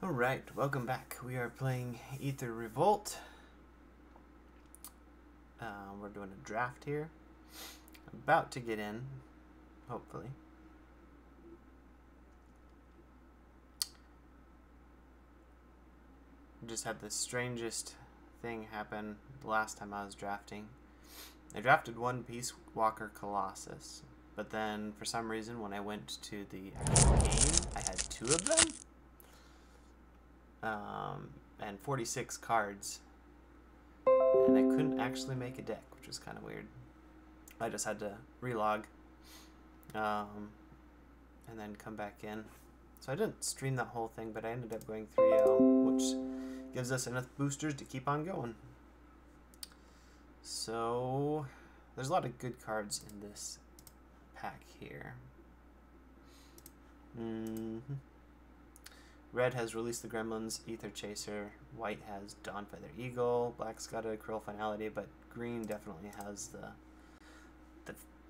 Alright, welcome back. We are playing Aether Revolt. We're doing a draft here. About to get in, hopefully. Just had the strangest thing happen the last time I was drafting. I drafted one Peace Walker Colossus, but then for some reason when I went to the actual game, I had two of them. And 46 cards, and I couldn't actually make a deck, which was kind of weird. I just had to relog and then come back in. So I didn't stream that whole thing, but I ended up going 3-0, which gives us enough boosters to keep on going. So there's a lot of good cards in this pack here. Red has Release the Gremlins, Aether Chaser. White has Dawn Feather Eagle. Black's got a Cruel Finality, but green definitely has the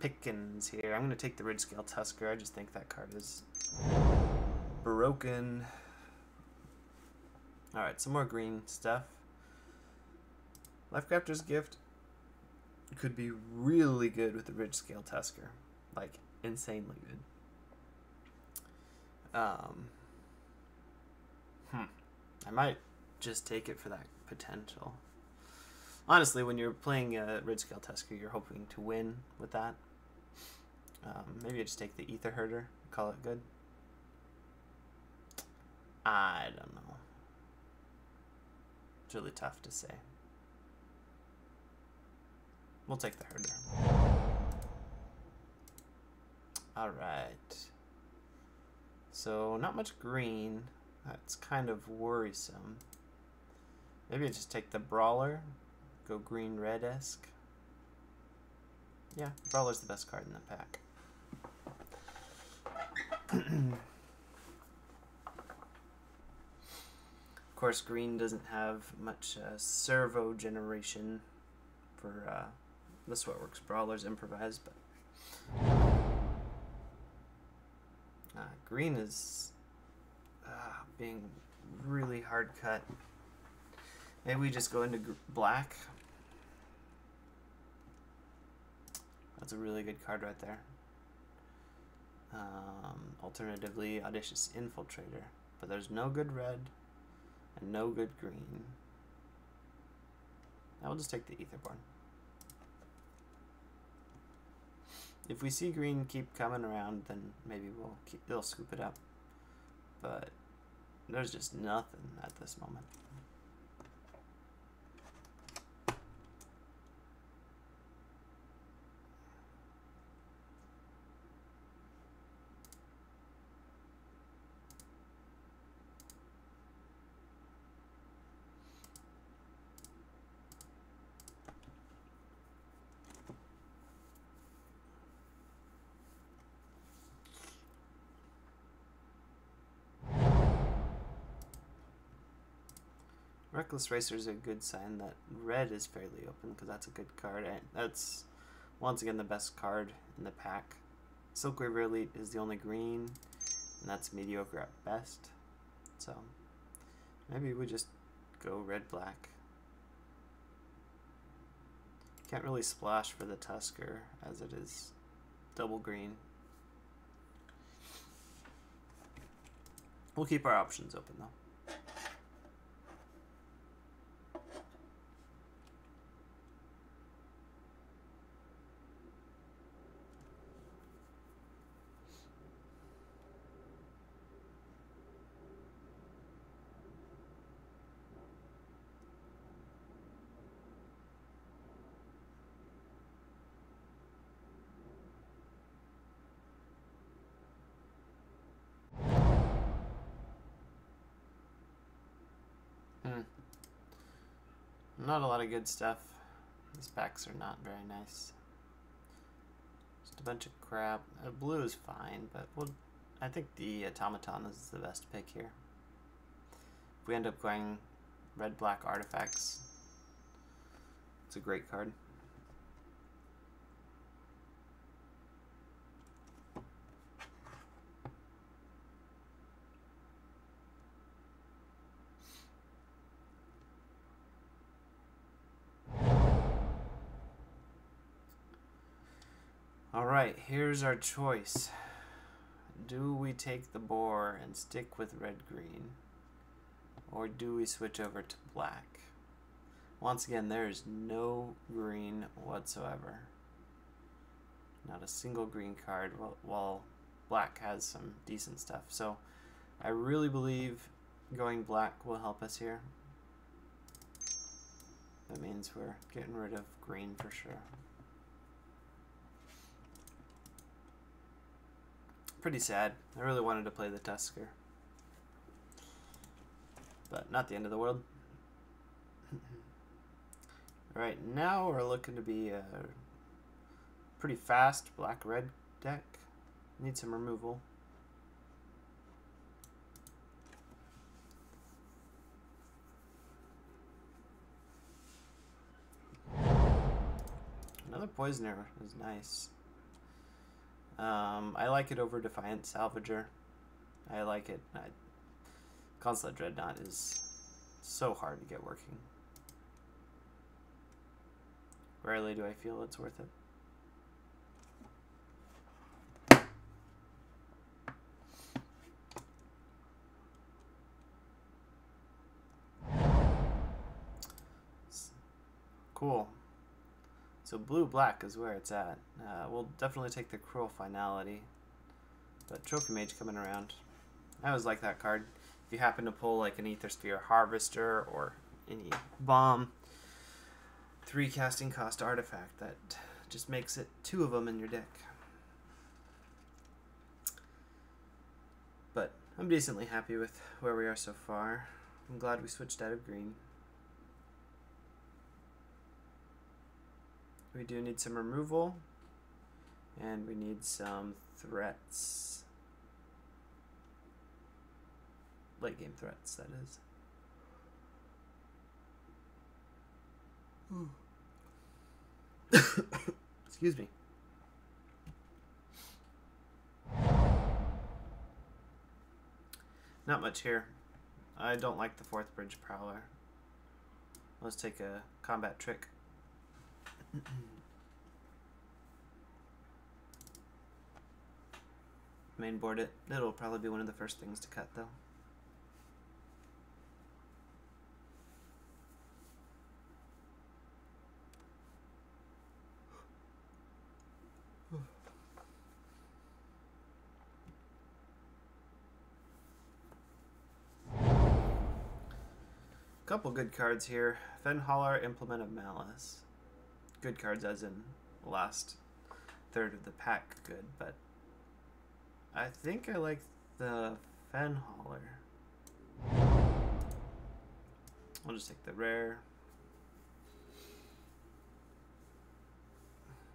pickings here. I'm going to take the Ridge Scale Tusker. I just think that card is broken. Alright, some more green stuff. Lifecrafter's Gift could be really good with the Ridge Scale Tusker. Like, insanely good. I might just take it for that potential. Honestly, when you're playing a Ridge Scale Tusker, you're hoping to win with that. Maybe I just take the Aether Herder, call it good. I don't know. It's really tough to say. We'll take the Herder. Alright. So, not much green. That's kind of worrisome. Maybe I just take the Brawler. Go green-red-esque. Yeah, Brawler's the best card in the pack. Of course, green doesn't have much servo generation for the Sweatworks Brawler's Improvise, but green is being really hard cut. Maybe we just go into black. That's a really good card right there. Alternatively, Audacious Infiltrator. But there's no good red and no good green. I will just take the Aetherborn. If we see green keep coming around, then maybe they'll scoop it up. But there's just nothing at this moment. Reckless Racer is a good sign that red is fairly open because that's a good card. And that's once again the best card in the pack. Silkweaver Elite is the only green, and that's mediocre at best. So maybe we just go red-black. Can't really splash for the Tusker as it is double green. We'll keep our options open though. Not a lot of good stuff. These packs are not very nice. Just a bunch of crap. Blue is fine, but I think the Automaton is the best pick here. If we end up going red-black artifacts, it's a great card. Alright, here's our choice. Do we take the boar and stick with red-green? Or do we switch over to black? Once again, there is no green whatsoever. Not a single green card, while black has some decent stuff. So I really believe going black will help us here. That means we're getting rid of green for sure. Pretty sad. I really wanted to play the Tusker. But not the end of the world. Alright, now we're looking to be a pretty fast black-red deck. Need some removal. Another Poisoner is nice. I like it over Defiant Salvager. I like it. Consulate Dreadnought is so hard to get working. Rarely do I feel it's worth it. Cool. So blue-black is where it's at. We'll definitely take the Cruel Finality. But Trophy Mage coming around. I always like that card. If you happen to pull like an Aether Sphere Harvester or any bomb, 3 casting cost artifact, that just makes it 2 of them in your deck. But I'm decently happy with where we are so far. I'm glad we switched out of green. We do need some removal, and we need some threats. Late game threats, that is. Excuse me. Not much here. I don't like the 4th Bridge Prowler. Let's take a combat trick. Mainboard it. It'll probably be one of the first things to cut, though. Couple good cards here. Fenhaller, Implement of Malice. Good cards as in the last third of the pack good, but I think I like the Fenhaller. I'll just take the rare.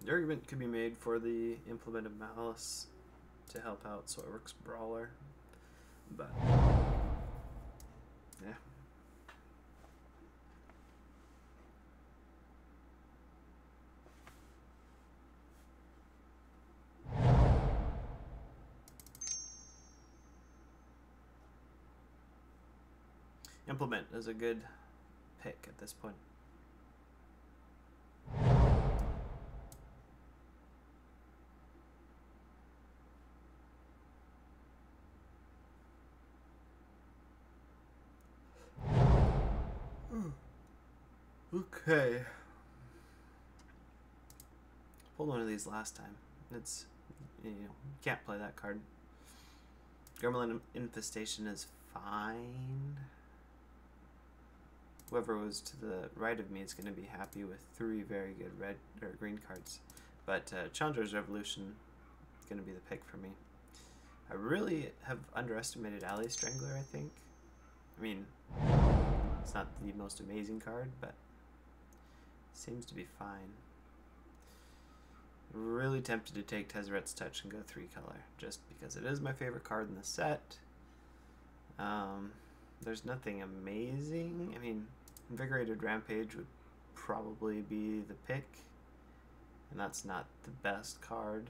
The argument could be made for the Implement of Malice to help out Soilworks Brawler, but yeah. Implement is a good pick at this point. Okay. Pulled one of these last time. It's, you know, can't play that card. Gremlin Infestation is fine. Whoever was to the right of me is going to be happy with 3 very good red or green cards. But Challenger's Revolution is going to be the pick for me. I really have underestimated Alley Strangler, I think. I mean, it's not the most amazing card, but it seems to be fine. Really tempted to take Tezzeret's Touch and go 3 color, just because it is my favorite card in the set. There's nothing amazing. I mean, Invigorated Rampage would probably be the pick, and that's not the best card.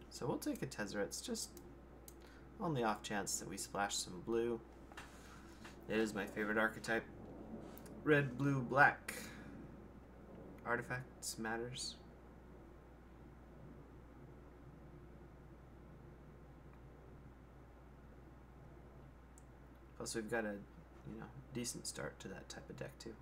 So we'll take a Tezzeret's just on the off chance that we splash some blue. It is my favorite archetype. Red, blue, black. Artifacts matters. Plus we've got a, decent start to that type of deck too.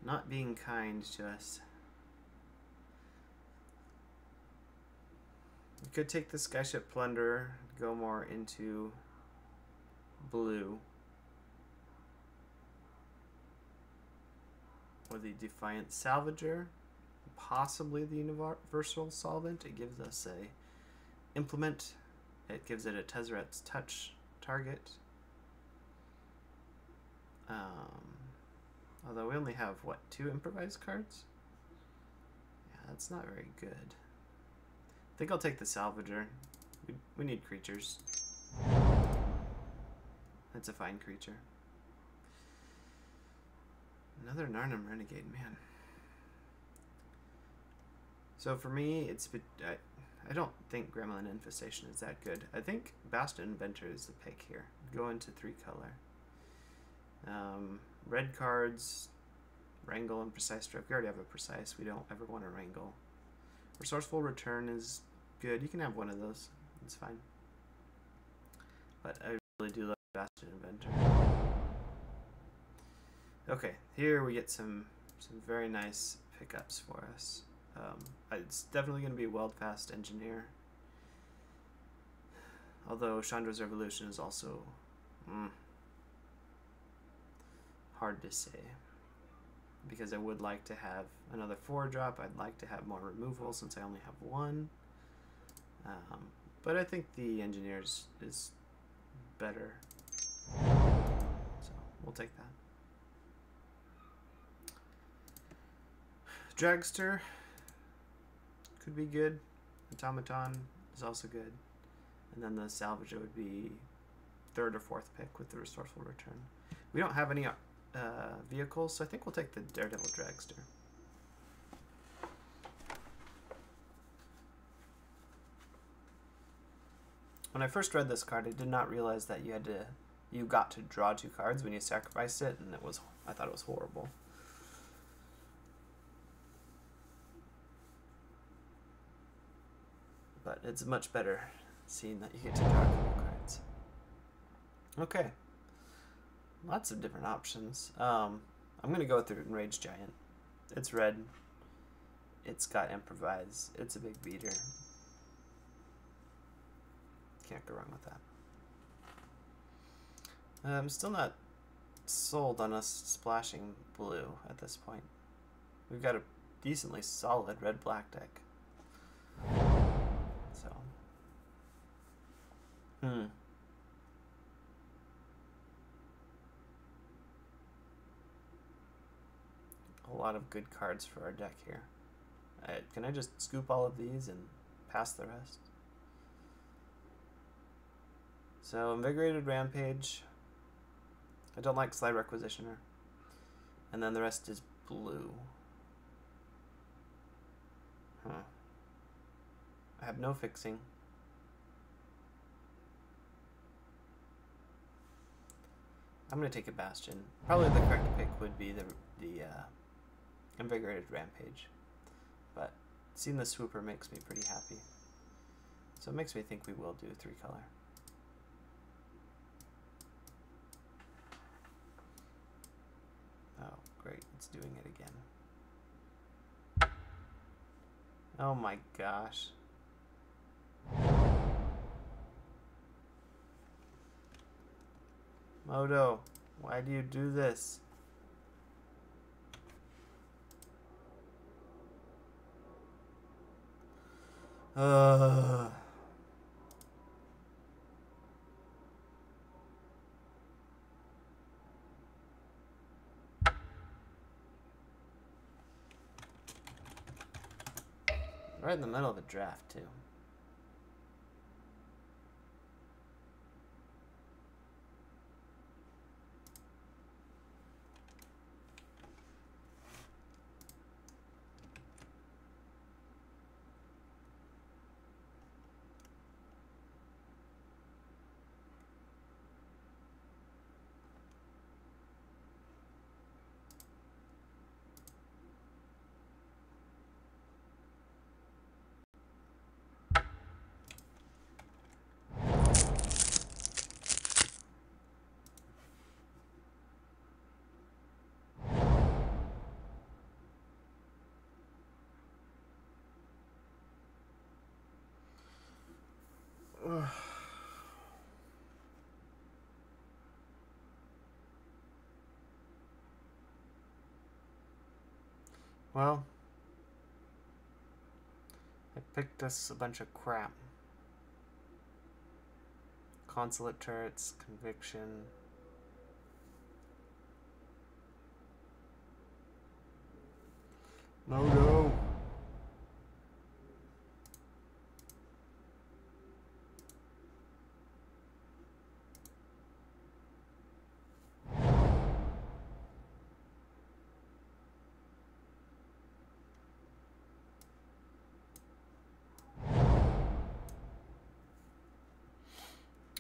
Not being kind to us. We could take the Skyship Plunderer, go more into blue. Or the Defiant Salvager, possibly the Universal Solvent. It gives us a implement. It gives it a Tezzeret's Touch target. Although we only have, what, 2 Improvise cards? Yeah, that's not very good. I think I'll take the Salvager. We need creatures. That's a fine creature. Another Narnum Renegade, man. So for me, I don't think Gremlin Infestation is that good. I think Bastion Inventor is the pick here. Go into 3 color. Red cards, Wrangle and Precise Stroke. We already have a Precise. We don't ever want to Wrangle. Resourceful Return is good. You can have one of those. It's fine. But I really do love Bastion Inventor. Okay, here we get some very nice pickups for us. It's definitely going to be Weldfast Engineer. Although Chandra's Revolution is also hard to say. Because I would like to have another 4-drop. I'd like to have more removal since I only have 1. But I think the Engineers is better. So we'll take that. Dragster could be good. Automaton is also good. And then the Salvager would be 3rd or 4th pick with the Resourceful Return. We don't have any vehicles, so I think we'll take the Daredevil Dragster. When I first read this card, I did not realize that you got to draw 2 cards when you sacrificed it, and I thought it was horrible. But it's much better seeing that you get to draw a couple cards. Okay. Lots of different options. I'm going to go with the Enraged Giant. It's red. It's got Improvise. It's a big beater. Can't go wrong with that. I'm still not sold on us splashing blue at this point. We've got a decently solid red-black deck. So. A lot of good cards for our deck here. Can I just scoop all of these and pass the rest? So, Invigorated Rampage. I don't like Slide Requisitioner. And then the rest is blue. I have no fixing. I'm going to take a Bastion. Probably the correct pick would be the Invigorated Rampage. But seeing the Swooper makes me pretty happy. So it makes me think we will do 3-color. Oh, great. It's doing it again. Oh my gosh. Moto, why do you do this? Right in the middle of a draft, too. Well, I picked us a bunch of crap. Consulate turrets, conviction. No.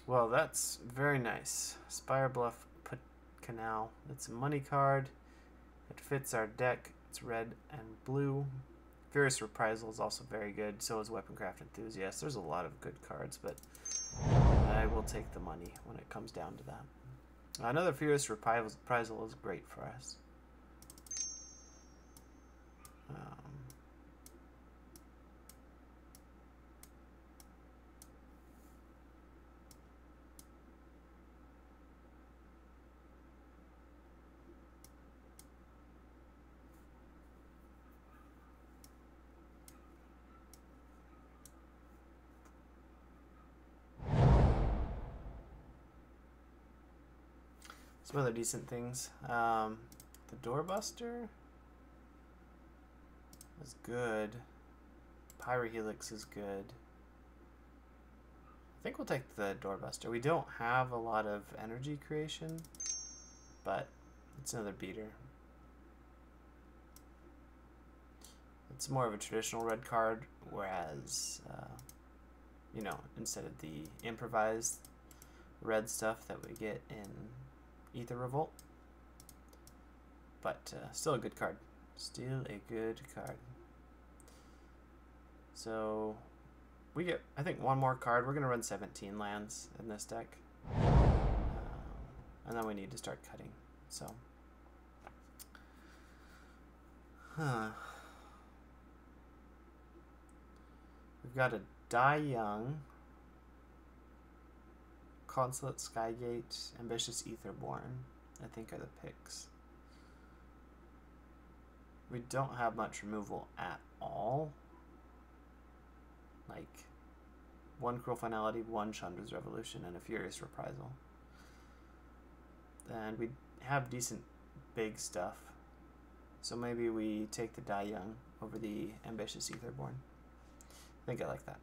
Well, that's very nice. Spire Bluff put Canal. It's a money card. It fits our deck. It's red and blue. Furious Reprisal is also very good. So is Weaponcraft Enthusiast. There's a lot of good cards, but I will take the money when it comes down to that. Another Furious Reprisal is great for us. Some other decent things. The Doorbuster is good. Pyrohelix is good. I think we'll take the Doorbuster. We don't have a lot of energy creation, but it's another beater. It's more of a traditional red card, whereas, you know, instead of the improvised red stuff that we get in Aether Revolt. But still a good card. Still a good card. So we get, I think, one more card. We're going to run 17 lands in this deck. And then we need to start cutting. So. We've got a Die Young, Consulate Skygate, Ambitious Aetherborn, I think are the picks. We don't have much removal at all. Like, one Cruel Finality, one Chandra's Revolution, and a Furious Reprisal. And we have decent big stuff. So maybe we take the Die Young over the Ambitious Aetherborn. I think I like that.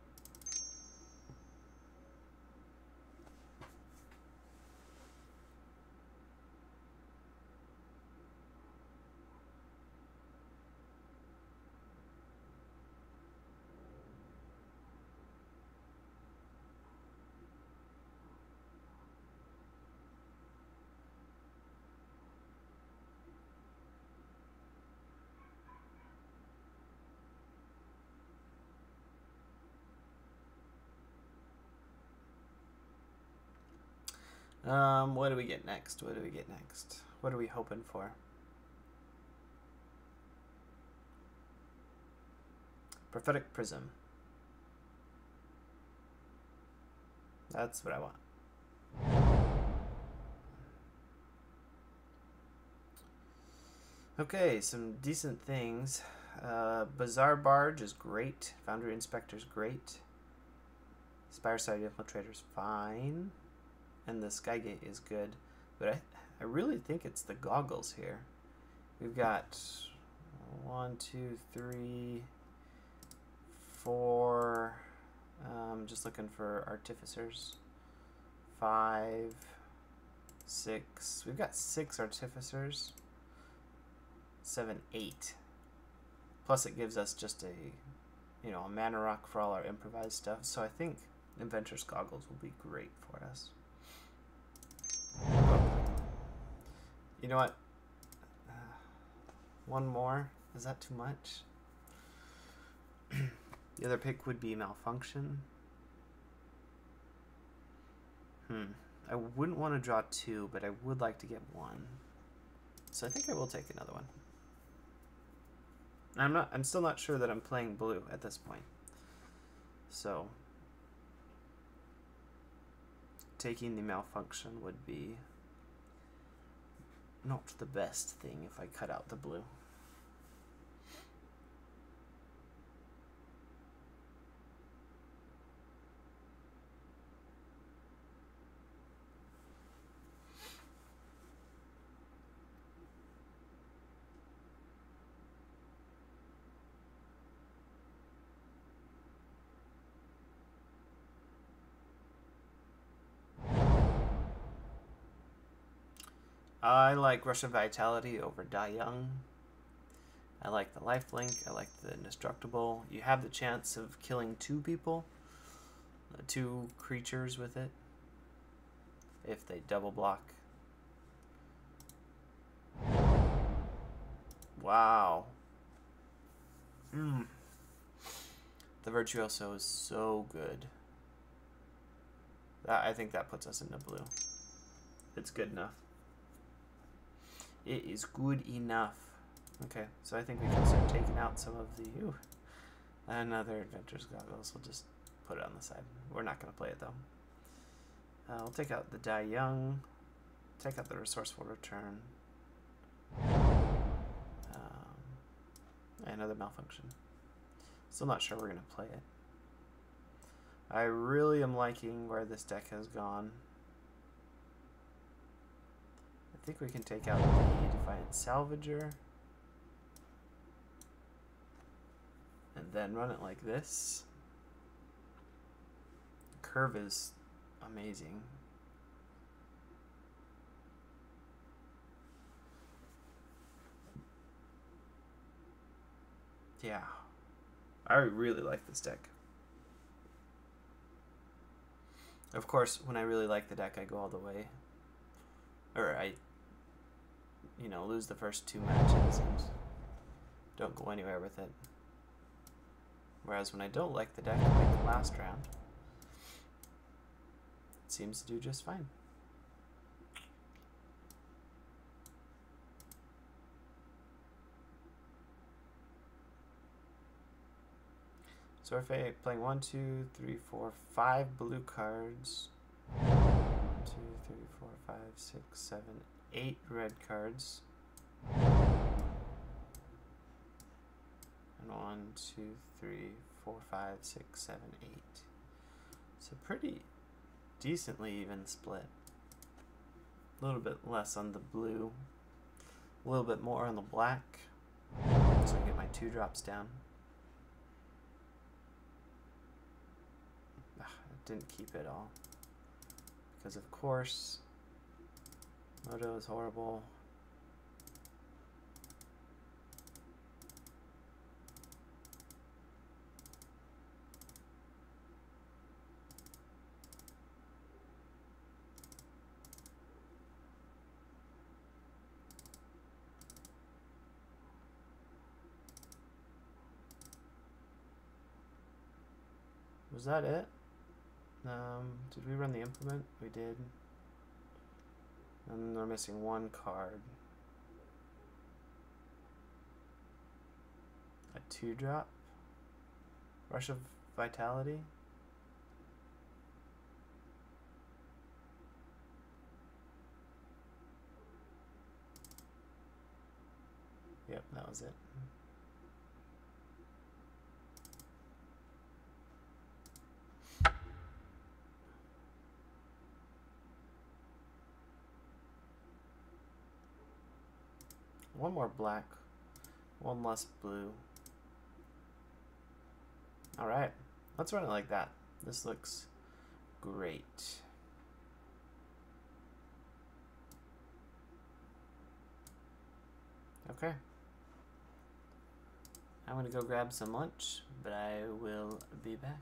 What do we get next? What do we get next? What are we hoping for? Prophetic Prism. That's what I want. Okay, some decent things. Bazaar Barge is great. Foundry Inspector is great. Spireside Infiltrator's fine. And the Skygate is good. But I really think it's the goggles here. We've got 1, 2, 3, 4. Just looking for Artificers. 5, 6. We've got 6 Artificers. 7, 8. Plus it gives us just a, you know, a mana rock for all our improvised stuff. So I think Inventor's Goggles will be great for us. You know what? One more. Is that too much? The other pick would be Malfunction. I wouldn't want to draw 2, but I would like to get 1. So I think I will take another one. I'm still not sure that I'm playing blue at this point. So taking the Malfunction would be not the best thing if I cut out the blue. I like Rush of Vitality over Die Young. I like the lifelink. I like the indestructible. You have the chance of killing 2 people, 2 creatures with it, if they double block. Wow. The Virtuoso is so good. I think that puts us into blue. It's good enough. It is good enough. Okay, so I think we can start taking out some of the... Ooh, another Adventurer's Goggles. We'll just put it on the side. We're not going to play it, though. We'll take out the Die Young. Take out the Resourceful Return. Another Malfunction. Still not sure we're going to play it. I really am liking where this deck has gone. I think we can take out the Defiant Salvager. And then run it like this. Curve is amazing. Yeah. I really like this deck. Of course, when I really like the deck, I go all the way. Or I, lose the first 2 matches and don't go anywhere with it. Whereas when I don't like the deck, like the last round, it seems to do just fine. So if I'm playing 1, 2, 3, 4, 5 blue cards, 1, 2, 3, 4, 5, 6, 7, 8 red cards, and 1, 2, 3, 4, 5, 6, 7, 8. So pretty decently even split. A little bit less on the blue, a little bit more on the black, so I get my 2 drops down. Didn't keep it all because of course Moto is horrible. Was that it? Did we run the implement? We did. And we're missing 1 card. A 2-drop? Rush of Vitality? Yep, that was it. One more black, 1 less blue. Alright, let's run it like that. This looks great. Okay. I'm gonna go grab some lunch, but I will be back.